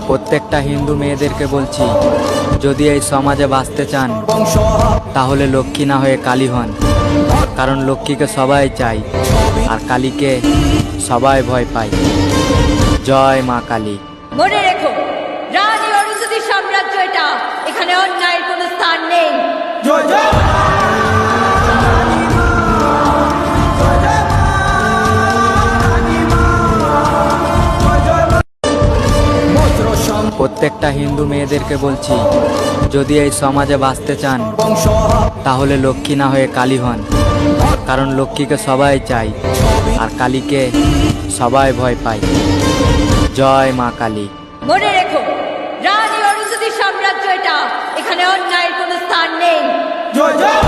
প্রত্যেকটা হিন্দু মেয়েদেরকে বলছি, যদি এই সমাজে বাঁচতে চান তাহলে লক্ষ্মী না হয়ে কালী হন। কারণ লক্ষ্মীকে সবাই চায় আর কালীকে সবাই ভয় পায়। জয় মা কালী। মনে রেখো, রানী অরুন্ধতী সাম্রাজ্য এটা, এখানে অন্যায়ের কোনো স্থান নেই। জয় জয় প্রত্যেকটা হিন্দু মেয়েদেরকে বলছি, যদি এই সমাজে বাঁচতে চান তাহলে লক্ষ্মী না হয়ে কালী হন। কারণ লক্ষ্মীকে সবাই চায় আর কালীকে সবাই ভয় পায়। জয় মা কালী। মনে রেখো, রানী অরুন্ধতী সাম্রাজ্য এটা, এখানে অন্যায়ের কোনো স্থান নেই। জয় জয়